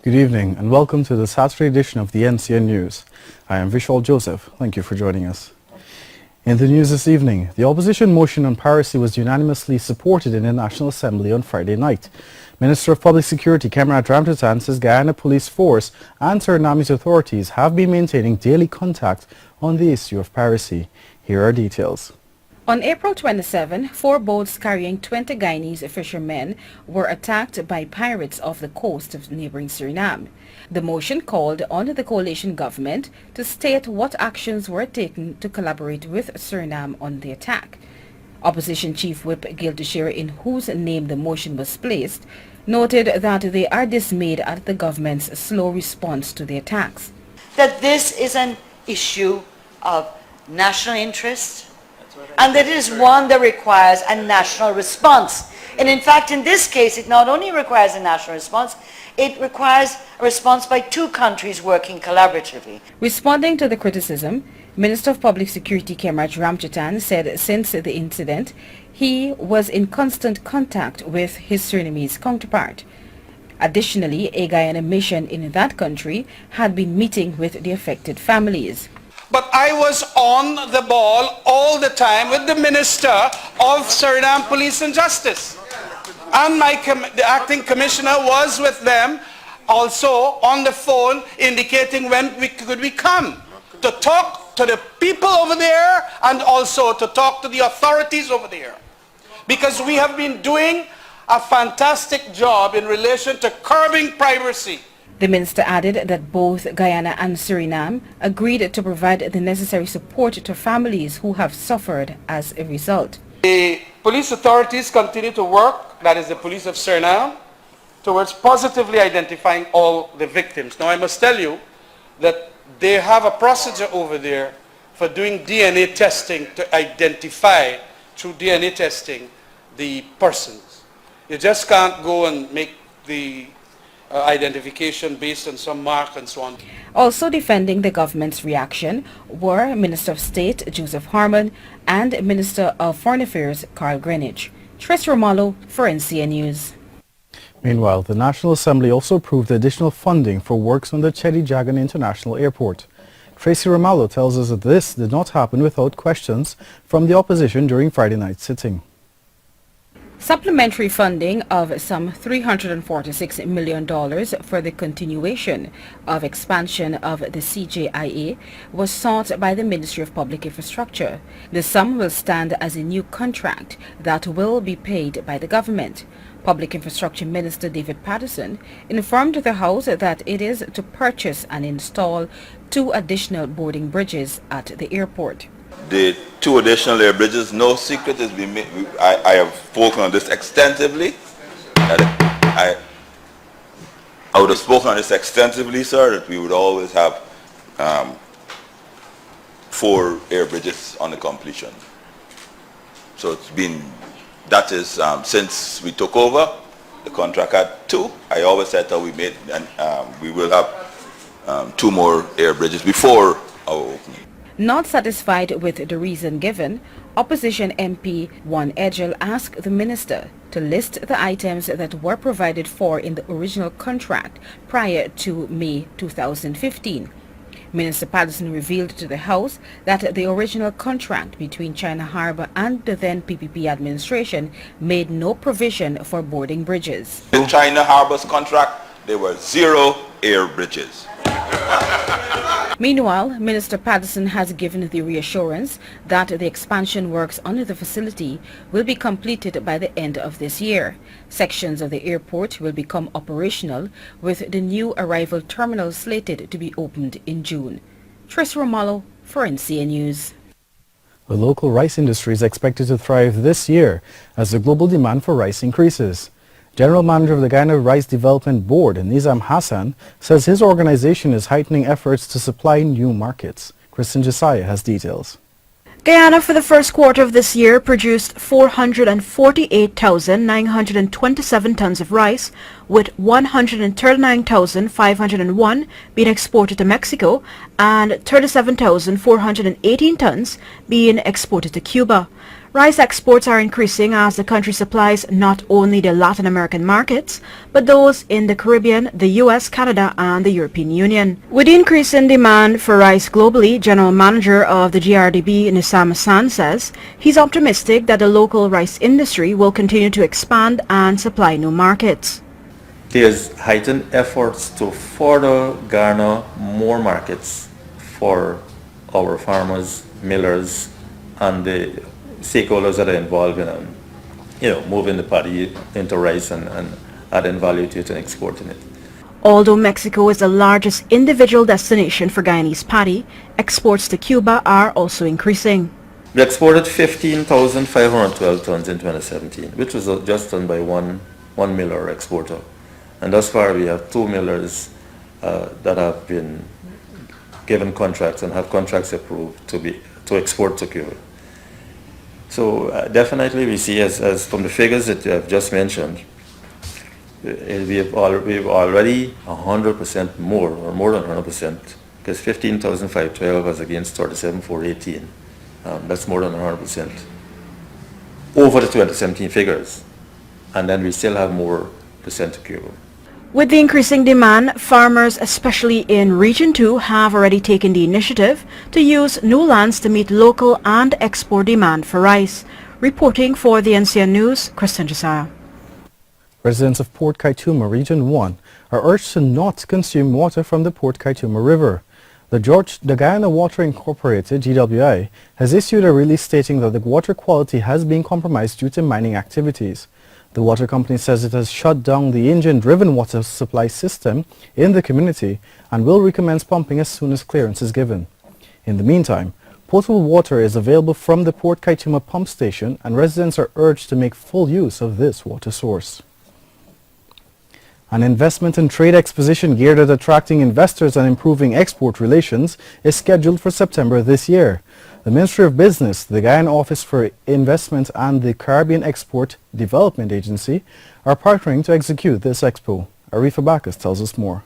Good evening and welcome to the Saturday edition of the NCN News. I am Vishal Joseph. Thank you for joining us. In the news this evening, the opposition motion on piracy was unanimously supported in the National Assembly on Friday night. Minister of Public Security Cameron Ramtatan says Guyana Police Force and Suriname's authorities have been maintaining daily contact on the issue of piracy. Here are details. On April 27, 4 boats carrying 20 Guyanese fishermen were attacked by pirates off the coast of neighboring Suriname. The motion called on the coalition government to state what actions were taken to collaborate with Suriname on the attack. Opposition Chief Whip Gil Tushire, in whose name the motion was placed, noted that they are dismayed at the government's slow response to the attacks. That this is an issue of national interest, and that it is one that requires a national response. And in fact, in this case, it not only requires a national response, it requires a response by 2 countries working collaboratively. Responding to the criticism, Minister of Public Security Cameron Ramtatan said since the incident, he was in constant contact with his Surinamese counterpart. Additionally, a Guyana mission in that country had been meeting with the affected families. But I was on the ball all the time with the Minister of Suriname Police and Justice. And the acting commissioner was with them also on the phone indicating when could we come to talk to the people over there and also to talk to the authorities over there. Because we have been doing a fantastic job in relation to curbing piracy. The minister added that both Guyana and Suriname agreed to provide the necessary support to families who have suffered as a result. The police authorities continue to work, that is the police of Suriname, towards positively identifying all the victims. Now I must tell you that they have a procedure over there for doing DNA testing to identify through DNA testing the persons. You just can't go and make the identification based on some mark and so on. Also defending the government's reaction were Minister of State Joseph Harmon and Minister of Foreign Affairs Carl Greenwich. Tris Romalo for NCN News. Meanwhile, the National Assembly also approved additional funding for works on the Chedi Jagan International Airport. Tracy Romalo tells us that this did not happen without questions from the opposition during Friday night's sitting. Supplementary funding of some $346 million for the continuation of expansion of the CJIA was sought by the Ministry of Public Infrastructure. The sum will stand as a new contract that will be paid by the government. Public Infrastructure Minister David Patterson informed the House that it is to purchase and install 2 additional boarding bridges at the airport. The 2 additional air bridges, no secret has been made. I have spoken on this extensively. I would have spoken on this extensively, sir, that we would always have 4 air bridges on the completion. So it's been, that is, since we took over, the contract had 2. I always said that we made, and we will have 2 more air bridges before our opening. Not satisfied with the reason given, opposition MP Juan Edgel asked the minister to list the items that were provided for in the original contract prior to May 2015. Minister Patterson revealed to the House that the original contract between China Harbour and the then PPP administration made no provision for boarding bridges. In China Harbour's contract, there were 0 air bridges. Meanwhile, Minister Patterson has given the reassurance that the expansion works under the facility will be completed by the end of this year. Sections of the airport will become operational with the new arrival terminal slated to be opened in June. Tris Romalo for NCN News. The local rice industry is expected to thrive this year as the global demand for rice increases. General Manager of the Guyana Rice Development Board, Nizam Hassan, says his organization is heightening efforts to supply new markets. Kristen Josiah has details. Guyana for the first quarter of this year produced 448,927 tons of rice, with 139,501 being exported to Mexico and 37,418 tons being exported to Cuba. Rice exports are increasing as the country supplies not only the Latin American markets, but those in the Caribbean, the US, Canada, and the European Union. With the increase in demand for rice globally, General Manager of the GRDB, Nisam San, says he's optimistic that the local rice industry will continue to expand and supply new markets. There's heightened efforts to further garner more markets for our farmers, millers, and the stakeholders that are involved in moving the paddy into rice and adding value to it and exporting it. Although Mexico is the largest individual destination for Guyanese paddy, exports to Cuba are also increasing. We exported 15,512 tons in 2017, which was just done by one miller or exporter. And thus far we have 2 millers that have been given contracts and have contracts approved to export to Cuba. So definitely we see, as from the figures that I've just mentioned, we've already 100% more, or more than 100%, because 15,512 was against 37,418. That's more than 100% over the 2017 figures. And then we still have more percent to Cuba. With the increasing demand, farmers, especially in Region 2, have already taken the initiative to use new lands to meet local and export demand for rice. Reporting for the NCN News, Kristen Josiah. Residents of Port Kaituma, Region 1, are urged to not consume water from the Port Kaituma River. The Guyana Water Incorporated, GWI, has issued a release stating that the water quality has been compromised due to mining activities. The water company says it has shut down the engine-driven water supply system in the community and will recommence pumping as soon as clearance is given. In the meantime, potable water is available from the Port Kaituma pump station and residents are urged to make full use of this water source. An investment and trade exposition geared at attracting investors and improving export relations is scheduled for September this year. The Ministry of Business, the Guyana Office for Investment and the Caribbean Export Development Agency are partnering to execute this expo. Arifa Bacchus tells us more.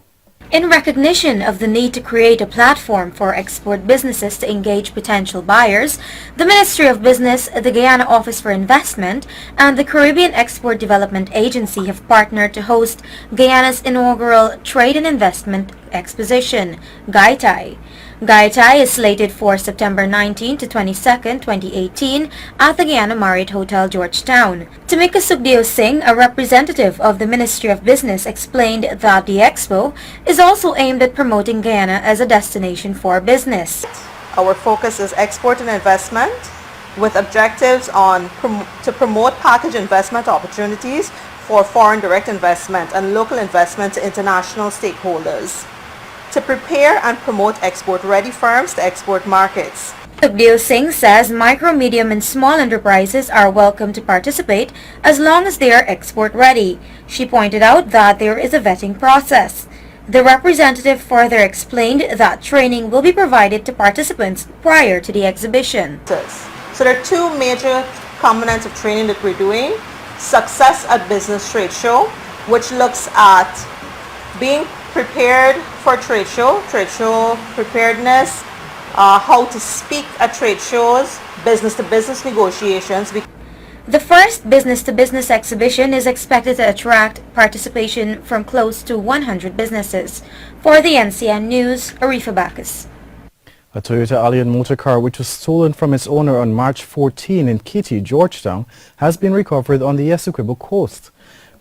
In recognition of the need to create a platform for export businesses to engage potential buyers, the Ministry of Business, the Guyana Office for Investment, and the Caribbean Export Development Agency have partnered to host Guyana's inaugural Trade and Investment Exposition, GUYATAI. GUYATAI is slated for September 19 to 22nd, 2018 at the Guyana Marriott Hotel, Georgetown. Tamika Sugdeo Singh, a representative of the Ministry of Business, explained that the expo is also aimed at promoting Guyana as a destination for business. Our focus is export and investment with objectives to promote package investment opportunities for foreign direct investment and local investment to international stakeholders, to prepare and promote export-ready firms to export markets. Sugdeo Singh says micro, medium and small enterprises are welcome to participate as long as they are export-ready. She pointed out that there is a vetting process. The representative further explained that training will be provided to participants prior to the exhibition. So there are 2 major components of training that we're doing. Success at Business Trade Show, which looks at being prepared for trade show preparedness, how to speak at trade shows, business-to-business negotiations. The first business-to-business exhibition is expected to attract participation from close to 100 businesses. For the NCN News, Arifa Bacchus. A Toyota Allion motor car which was stolen from its owner on March 14 in Kitty, Georgetown, has been recovered on the Essequibo coast.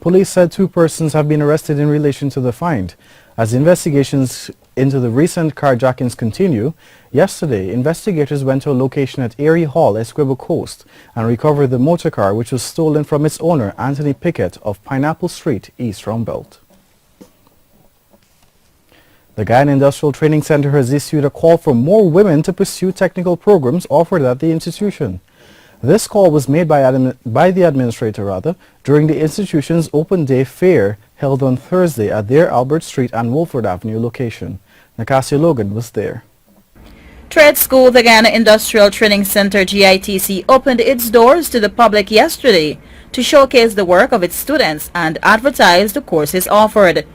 Police said 2 persons have been arrested in relation to the find. As investigations into the recent carjackings continue, yesterday investigators went to a location at Erie Hall, Essequibo Coast, and recovered the motor car which was stolen from its owner, Anthony Pickett of Pineapple Street, East Rumbelt. The Guyana Industrial Training Center has issued a call for more women to pursue technical programs offered at the institution. This call was made by the administrator during the institution's open day fair held on Thursday at their Albert Street and Wolford Avenue location. Nacasia Logan was there. Trade School, the Guyana Industrial Training Center GITC, opened its doors to the public yesterday to showcase the work of its students and advertise the courses offered.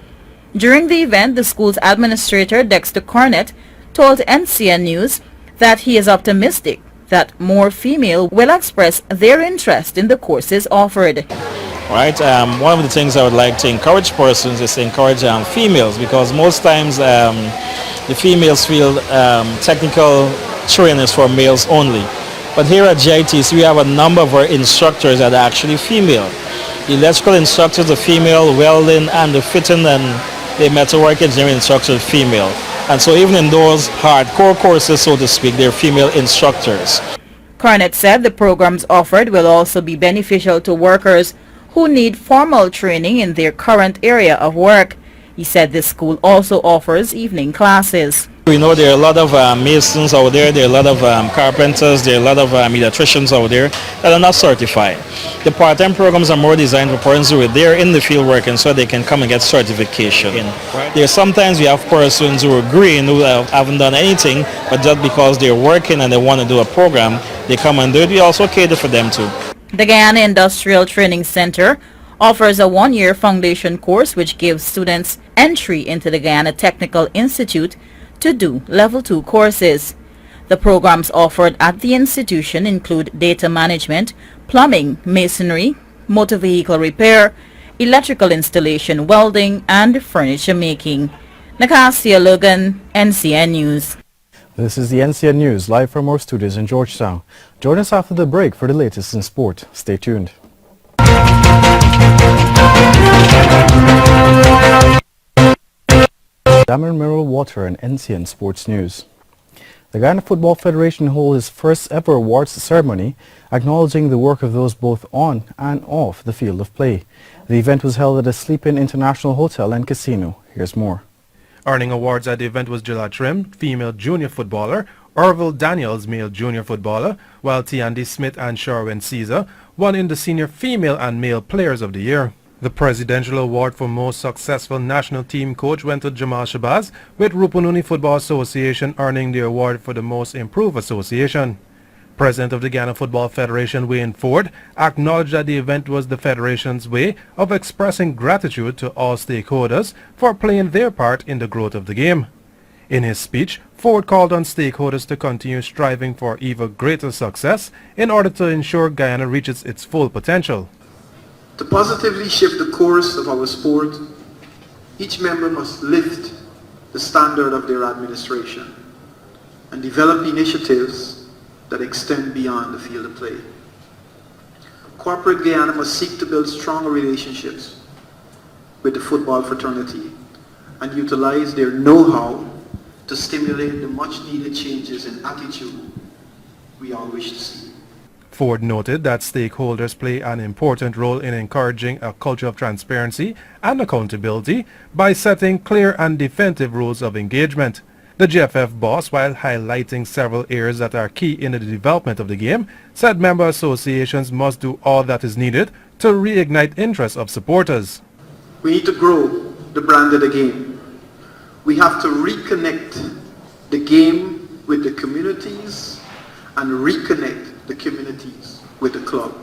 During the event, the school's administrator, Dexter Cornett, told NCN News that he is optimistic that more female will express their interest in the courses offered. Right, one of the things I would like to encourage persons is to encourage females, because most times the females feel technical training is for males only. But here at GITC we have a number of our instructors that are actually female. The electrical instructors are female, welding and the fitting and the metalwork engineering instructors are female. And so even in those hardcore courses, so to speak, they're female instructors. Carnett said the programs offered will also be beneficial to workers who need formal training in their current area of work. He said this school also offers evening classes. We know there are a lot of masons out there, there are a lot of carpenters, there are a lot of electricians out there that are not certified. The part-time programs are more designed for persons who are there in the field working so they can come and get certification. There sometimes we have persons who are green who haven't done anything, but just because they're working and they want to do a program, they come and do it. We also cater for them too. The Guyana Industrial Training Center offers a one-year foundation course which gives students entry into the Guyana Technical Institute to do Level 2 courses. The programs offered at the institution include data management, plumbing, masonry, motor vehicle repair, electrical installation, welding, and furniture making. Nakasia Logan, NCN News. This is the NCN News, live from our studios in Georgetown. Join us after the break for the latest in sport. Stay tuned. Salmon Mineral Water and NCN Sports News. The Guyana Football Federation holds its first ever awards ceremony, acknowledging the work of those both on and off the field of play. The event was held at a Sleep-In International Hotel and Casino. Here's more. Earning awards at the event was Jilla Trim, female junior footballer, Orville Daniels, male junior footballer, while Tiandi Smith and Sherwin Caesar won in the senior female and male players of the year. The Presidential Award for Most Successful National Team Coach went to Jamal Shabazz, with Rupununi Football Association earning the award for the Most Improved Association. President of the Guyana Football Federation, Wayne Ford, acknowledged that the event was the Federation's way of expressing gratitude to all stakeholders for playing their part in the growth of the game. In his speech, Ford called on stakeholders to continue striving for even greater success in order to ensure Guyana reaches its full potential. To positively shift the course of our sport, each member must lift the standard of their administration and develop initiatives that extend beyond the field of play. Corporate Guyana must seek to build stronger relationships with the football fraternity and utilize their know-how to stimulate the much-needed changes in attitude we all wish to see. Ford noted that stakeholders play an important role in encouraging a culture of transparency and accountability by setting clear and definitive rules of engagement. The GFF boss, while highlighting several areas that are key in the development of the game, said member associations must do all that is needed to reignite interest of supporters. We need to grow the brand of the game. We have to reconnect the game with the communities and reconnect the communities with the club.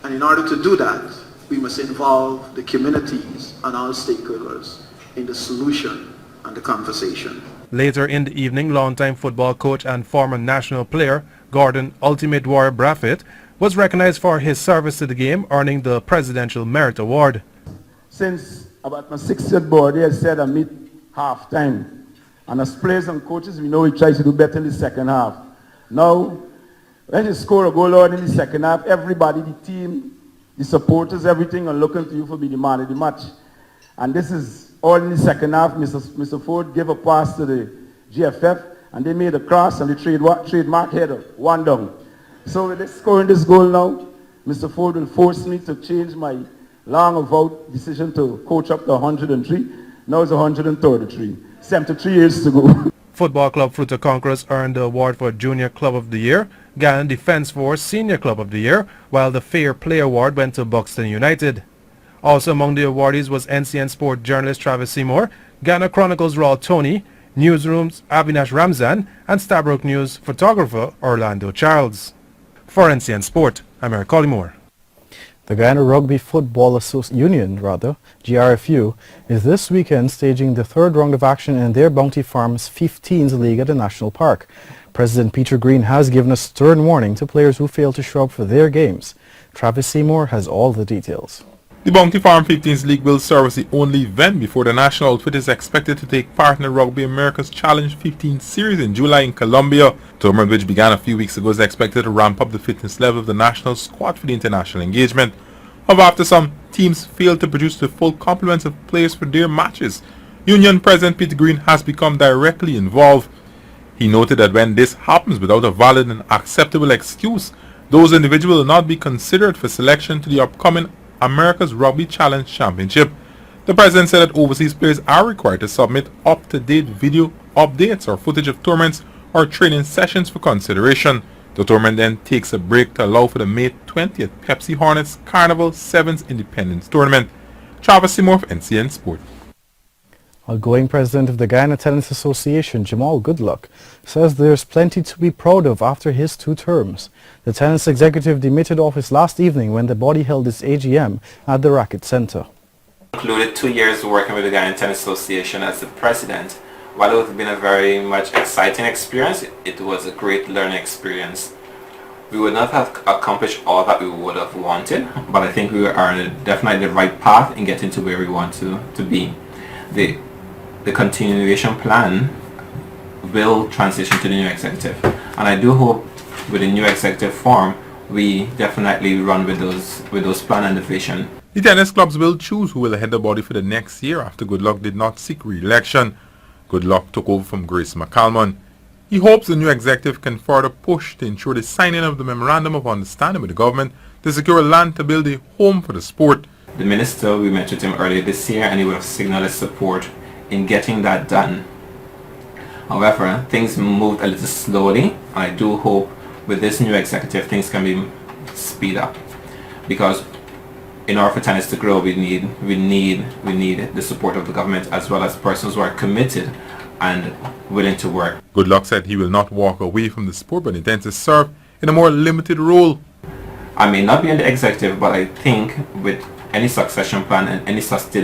And in order to do that, we must involve the communities and all stakeholders in the solution and the conversation. Later in the evening, longtime football coach and former national player Gordon Ultimate Warrior Braffett was recognized for his service to the game, earning the Presidential Merit Award. Since about my 6th year board, they said I meet half time. And as players and coaches, we know we try to do better in the second half. Now, when you score a goal out in the second half, everybody, the team, the supporters, everything are looking to you for be the man of the match. And this is all in the second half. Mr. Ford gave a pass to the GFF, and they made a cross, and the trademark header, one down. So with scoring this goal now, Mr. Ford will force me to change my long-avowed decision to coach up to 103. Now it's 133. 73 years to go. Football Club Fruta Conquerors earned the award for Junior Club of the Year, Guyana Defence Force Senior Club of the Year, while the Fair Play Award went to Buxton United. Also among the awardees was NCN Sport journalist Travis Seymour, Guyana Chronicles Raul Tony, Newsroom's Avinash Ramzan, and Stabrook News photographer Orlando Charles. For NCN Sport, I'm Eric Collymore. The Guyana Rugby Football Union, GRFU, is this weekend staging the third round of action in their Bounty Farms 15s League at the National Park. President Peter Green has given a stern warning to players who fail to show up for their games. Travis Seymour has all the details. The Bounty Farm 15s League will serve as the only event before the national outfit is expected to take part in the Rugby America's Challenge 15 series in July in Colombia. The tournament, which began a few weeks ago, is expected to ramp up the fitness level of the national squad for the international engagement. However, after some teams failed to produce the full complement of players for their matches, Union President Peter Green has become directly involved. He noted that when this happens without a valid and acceptable excuse, those individuals will not be considered for selection to the upcoming America's Rugby Challenge Championship. The president said that overseas players are required to submit up-to-date video updates or footage of tournaments or training sessions for consideration. The tournament then takes a break to allow for the May 20th Pepsi Hornets Carnival Sevens Independence Tournament. Travis Seymour, NCN Sport. Outgoing president of the Guyana Tennis Association, Jamal Goodluck, says there's plenty to be proud of after his 2 terms. The tennis executive demitted office last evening when the body held its AGM at the Racket Center. Included 2 years working with the Guyana Tennis Association as the president. While it has been a very much exciting experience, it was a great learning experience. We would not have accomplished all that we would have wanted, but I think we are definitely the right path in getting to where we want to be. The continuation plan will transition to the new executive, and I do hope with the new executive form we definitely run with those plan and the vision. The tennis clubs will choose who will head the body for the next year after Goodluck did not seek re-election. Goodluck took over from Grace McCalmon. He hopes the new executive can further push to ensure the signing of the Memorandum of Understanding with the government to secure land to build a home for the sport. The minister, we met with him earlier this year, and he would have signaled his support in getting that done. However, things moved a little slowly, and I do hope with this new executive things can be speed up, because in order for tennis to grow we need the support of the government as well as persons who are committed and willing to work. Goodluck said he will not walk away from the sport but intends to serve in a more limited role. I may not be in the executive, but I think with any succession plan and any sustainable